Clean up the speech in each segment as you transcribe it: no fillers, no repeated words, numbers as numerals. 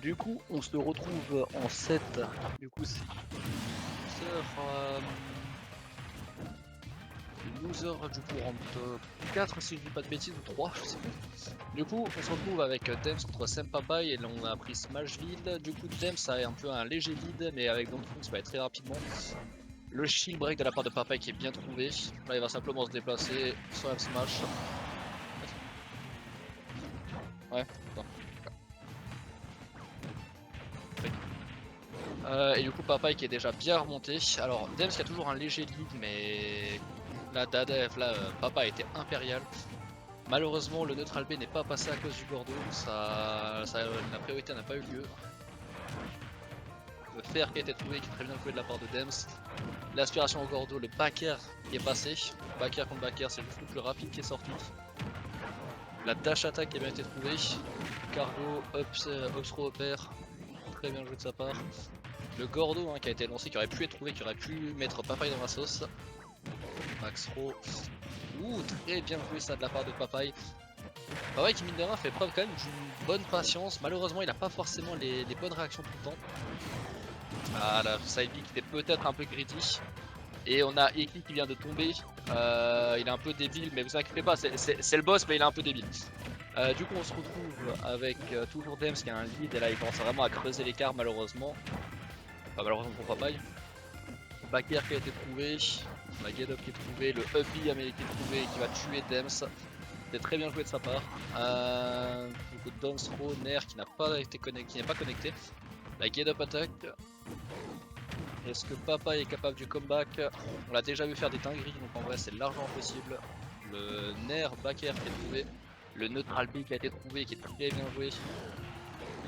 Du coup, on se retrouve en 7. Du coup, c'est loser, du coup, rentre 4 si je dis pas de bêtises, ou 3, je sais plus. Du coup, on se retrouve avec Dems contre Senpapai et là on a pris Smashville. Du coup, Dems a un peu un léger lead, mais avec Don't Funk, ça va être très rapidement. Le shield break de la part de Papai qui est bien trouvé. Là, il va simplement se déplacer sur F Smash. Ouais, attends. Et du coup, Papai qui est déjà bien remonté. Alors, Dems qui a toujours un léger lead, mais là, Papa était impérial. Malheureusement, le neutral B n'est pas passé à cause du Gordo. La priorité n'a pas eu lieu. Le fer qui a été trouvé, qui est très bien joué de la part de Dems. L'aspiration au Gordo, le backer qui est passé. Backer contre backer, c'est juste le plus rapide qui est sorti. La dash attack qui a bien été trouvée. Cargo, up throw upper, très bien joué de sa part. Le Gordo qui a été lancé, qui aurait pu être trouvé, qui aurait pu mettre Papai dans la sauce. Max throw. Ouh, très bien joué ça de la part de Papai. Papai qui mine de rien fait preuve quand même d'une bonne patience. Malheureusement, il n'a pas forcément les bonnes réactions tout le temps. Ah, la side B qui était peut-être un peu greedy. Et on a Eki qui vient de tomber. Il est un peu débile, mais vous inquiétez pas, c'est le boss, mais il est un peu débile. Du coup, on se retrouve avec toujours Dems qui a un lead. Et là, il commence vraiment à creuser l'écart, malheureusement. Enfin, malheureusement pour Papai. Backer qui a été trouvé. La get up qui est trouvé. Le up B qui est trouvé et qui va tuer Dems. C'était très bien joué de sa part. Du coup, down throw, Nair qui n'a pas été connecté, qui n'est pas connecté. La get up attack. Est-ce que Papa est capable du comeback? On l'a déjà vu faire des dingueries, donc en vrai c'est largement possible. Le Nair backer qui est trouvé. Le neutral B qui a été trouvé, qui est très bien joué.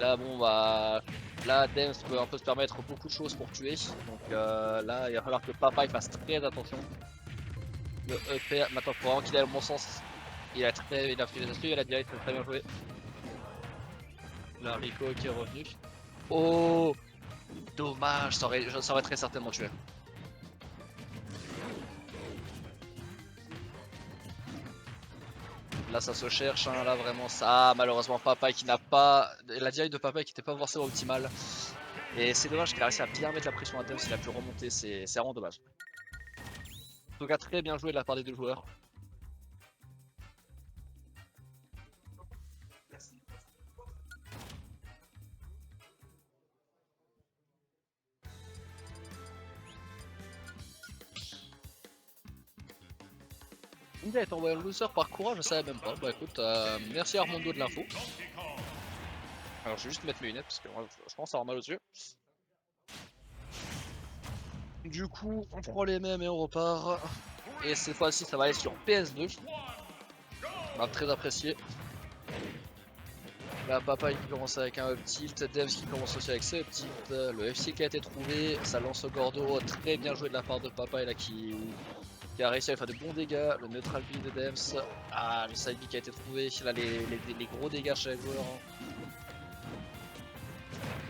Là bon bah là Dems peut un peu se permettre beaucoup de choses pour tuer. Donc là il va falloir que Papa il fasse très attention. Le EP, maintenant faut vraiment qu'il aille au bon sens. Il a fait la direct, très bien joué. La Rico qui est revenu. Oh dommage, ça aurait très certainement tué. Là ça se cherche, hein, là vraiment ça. Malheureusement Papa qui n'a pas. La direct de Papa qui n'était pas forcément optimale. Et c'est dommage qu'il a réussi à bien mettre la pression à Dems, il a pu remonter, c'est vraiment dommage. En tout cas très bien joué de la part des deux joueurs. Il a été envoyé loser par courage, je savais même pas. Bah écoute, merci Armando de l'info. Alors je vais juste mettre mes lunettes parce que moi, je pense avoir mal aux yeux. Du coup, on prend les mêmes et on repart. Et cette fois-ci, ça va aller sur PS2. On a très apprécié. Là, Papa qui commence avec un up tilt, Devs qui commence aussi avec ses up tilt, le FC qui a été trouvé, ça lance au Gordo, très bien joué de la part de Papa là qui a réussi à faire de bons dégâts, le neutral B de Dems, ah le side B qui a été trouvé, là les gros dégâts chez les joueurs.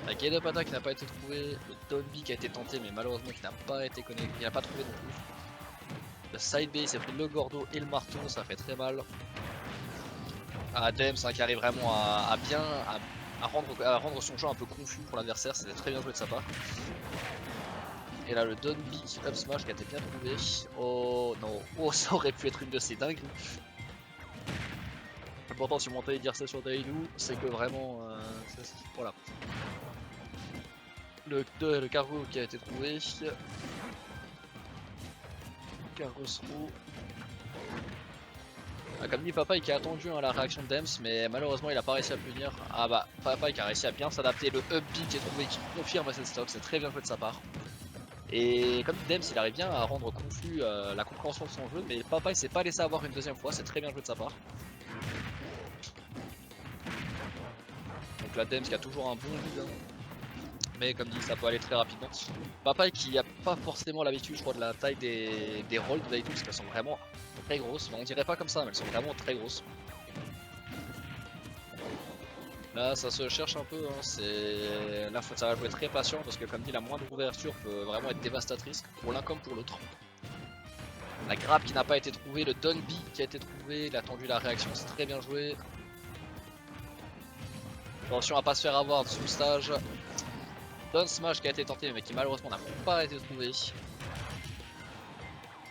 La Gate Up Attack qui n'a pas été trouvé, le down B qui a été tenté mais malheureusement qui n'a pas été connecté, il n'a pas trouvé non plus. Le side B il s'est pris le Gordo et le marteau, ça fait très mal. Dems qui arrive vraiment à rendre son jeu un peu confus pour l'adversaire, c'était très bien joué de sa part. Et là le down B up smash qui a été bien trouvé. Oh non, oh ça aurait pu être une de ces dingueries. L'important si on montait dire ça sur Dailu, c'est que vraiment voilà. Le cargo qui a été trouvé. Cargo through. Comme dit Papa qui a attendu la réaction de Dems, mais malheureusement il a pas réussi à punir. Ah bah Papa qui a réussi à bien s'adapter, le up B qui est trouvé qui confirme cette stock, c'est très bien joué de sa part. Et comme dit Dems, il arrive bien à rendre confus la compréhension de son jeu, mais Papa il s'est pas laissé avoir une deuxième fois, c'est très bien joué de sa part. Donc la Dems qui a toujours un bon lead, mais comme dit ça peut aller très rapidement. Papa qui a pas forcément l'habitude je crois de la taille des rolls de Daitu parce qu'elles sont vraiment très grosses, on dirait pas comme ça mais elles sont vraiment très grosses. Là ça se cherche un peu, hein. Là ça va jouer très patient parce que comme dit la moindre ouverture peut vraiment être dévastatrice pour l'un comme pour l'autre. La grappe qui n'a pas été trouvée, le down B qui a été trouvé, il a attendu la réaction, c'est très bien joué. Attention à pas se faire avoir sous le stage. Down smash qui a été tenté mais qui malheureusement n'a pas été trouvé.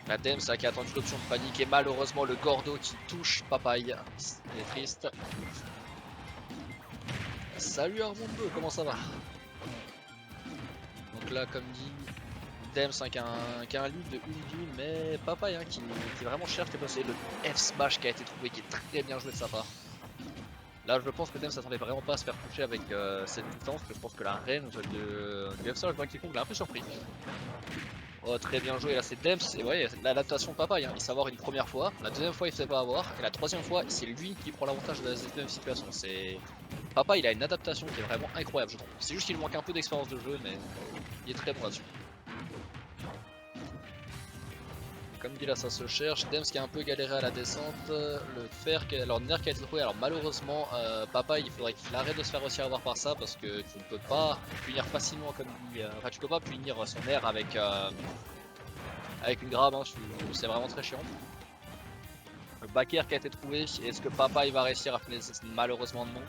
La Dems qui a attendu l'option de panique et malheureusement le Gordo qui touche Papaye. C'est triste. Salut Armando, comment ça va? Donc là comme dit, Dems qui a un lead de une vie mais Papaye qui est vraiment cher qui est passé. Le F smash qui a été trouvé qui est très bien joué de sa part. Là je pense que Dems s'attendait vraiment pas à se faire toucher avec cette distance, que je pense que la range du F smash Donkey Kong l'a un peu surpris. Oh, très bien joué, là c'est Dems, et ouais, l'adaptation de Papaye, il sait avoir une première fois, la deuxième fois il ne sait pas avoir, et la troisième fois c'est lui qui prend l'avantage de cette même situation. Papaye il a une adaptation qui est vraiment incroyable je trouve. C'est juste qu'il manque un peu d'expérience de jeu, mais il est très bon là-dessus. Comme dit là ça se cherche, Dems qui a un peu galéré à la descente, le fer, alors Nerf qui a été trouvé, alors malheureusement Papaye il faudrait qu'il arrête de se faire aussi avoir par ça parce que tu ne peux pas punir facilement comme dit, enfin tu peux pas punir son Nerf avec une grab, hein, c'est vraiment très chiant. Le backer qui a été trouvé, est-ce que Papaye va réussir à finaliser? Malheureusement non.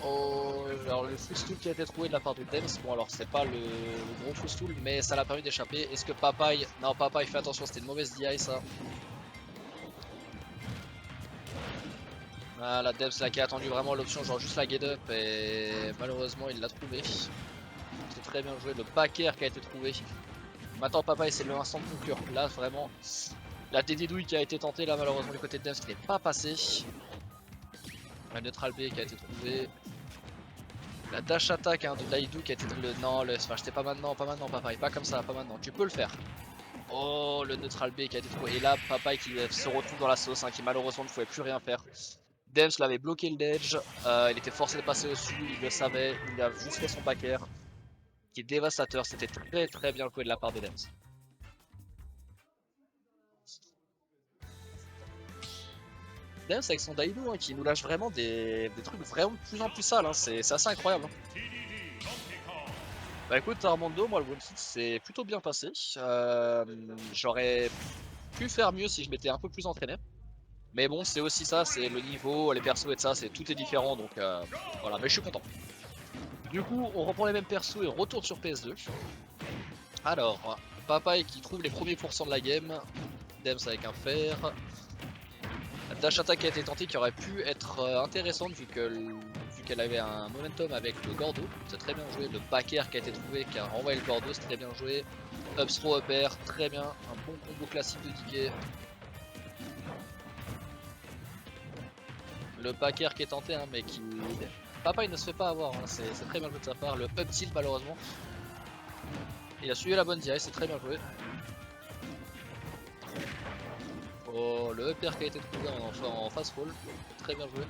Oh, alors le footstool qui a été trouvé de la part de Dems, bon alors c'est pas le gros footstool mais ça l'a permis d'échapper. Est-ce que Papaye, non Papaye fait attention, c'était une mauvaise DI ça. Ah, la Dems là qui a attendu vraiment l'option genre juste la get up et malheureusement il l'a trouvé. C'est très bien joué, le backer qui a été trouvé. Maintenant Papaye c'est le instant de conclure, là vraiment la dédouille qui a été tentée là malheureusement du côté de Dems qui n'est pas passé. La neutral B qui a été trouvé. La dash attack hein, de Daidou qui a été le. Non, enfin, j'étais pas maintenant, Papaye, pas comme ça, pas maintenant. Tu peux le faire. Oh, le neutral B qui a été trouvé. Et là, Papaye qui se retrouve dans la sauce, hein, qui malheureusement ne pouvait plus rien faire. Dems l'avait bloqué le ledge, il était forcé de passer au-dessus, il le savait, il a juste fait son back air, qui est dévastateur. C'était très très bien joué de la part de Dems. Dems avec son Daidou hein, qui nous lâche vraiment des trucs vraiment de plus en plus sales, hein. C'est assez incroyable. Hein. Bah écoute Armando, moi le one hit c'est plutôt bien passé. J'aurais pu faire mieux si je m'étais un peu plus entraîné. Mais bon c'est aussi ça, c'est le niveau, les persos et de ça, tout est différent donc voilà, mais je suis content. Du coup on reprend les mêmes persos et on retourne sur PS2. Alors, Papaye qui trouve les premiers pourcents de la game, Dems avec un fer. La dash attack a été tentée qui aurait pu être intéressante vu qu'elle avait un momentum avec le Gordo. C'est très bien joué. Le back air qui a été trouvé qui a renvoyé le Gordo, c'est très bien joué. Up throw up air, très bien. Un bon combo classique de DK. Le back air qui est tenté hein, mais qui... Papa il ne se fait pas avoir, hein. C'est très bien joué de sa part. Le up tilt malheureusement. Il a suivi la bonne DI, c'est très bien joué. Oh, le up air qui a été trouvé en fast roll, très bien joué.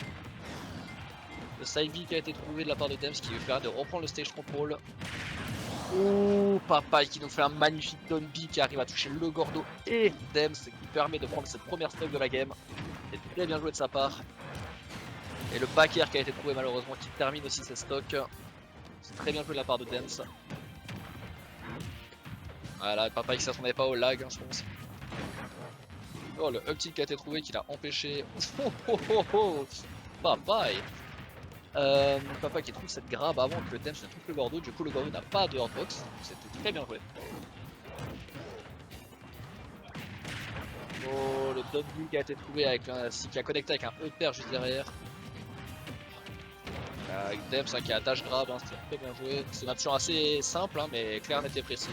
Le side B qui a été trouvé de la part de Dems qui lui permet de reprendre le stage control. Oh, Papaye qui nous fait un magnifique down B qui arrive à toucher le Gordo et Dems qui permet de prendre cette première stock de la game. C'est très bien joué de sa part. Et le back air qui a été trouvé malheureusement qui termine aussi ses stocks. C'est très bien joué de la part de Dems. Voilà, Papaye qui s'attendait pas au lag, hein, je pense. Oh, le up tilt qui a été trouvé qui l'a empêché. Oh, oh, oh, oh. Papaye. Papa qui trouve cette grab avant que le Dems ne trouve le Gordo, du coup le Gordo n'a pas de hardbox, c'était très bien joué. Oh, le W qui a été trouvé avec qui a connecté avec un E-pair juste derrière. Avec Dems hein, qui a dash grab, hein, c'était très bien joué. C'est une option assez simple hein, mais claire, nette et précise.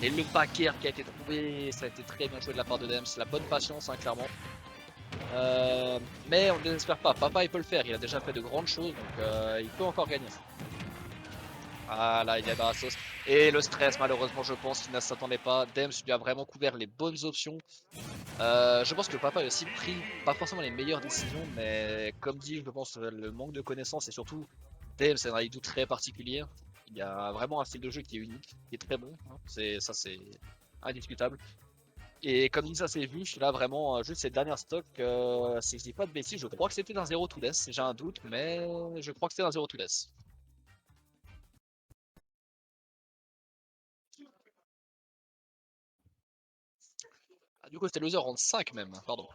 Et le back air qui a été trouvé, ça a été très bien joué de la part de Dems, la bonne patience hein, clairement. Mais on ne désespère pas, Papa il peut le faire, il a déjà fait de grandes choses donc il peut encore gagner. Ah là, il est dans la sauce. Et le stress, malheureusement, je pense qu'il ne s'attendait pas. Dems lui a vraiment couvert les bonnes options. Je pense que Papa a aussi pris pas forcément les meilleures décisions, mais comme dit, je pense le manque de connaissances et surtout Dems c'est un idou très particulier. Il y a vraiment un style de jeu qui est unique, qui est très bon. Hein. Ça, c'est indiscutable. Et comme dit, ça c'est vu, là vraiment, juste ces dernières stocks, si je dis pas de bêtises, je crois que c'était un 0 to death. J'ai un doute, mais je crois que c'était un 0 to death. Ah, du coup, c'était loser round 5 même, pardon.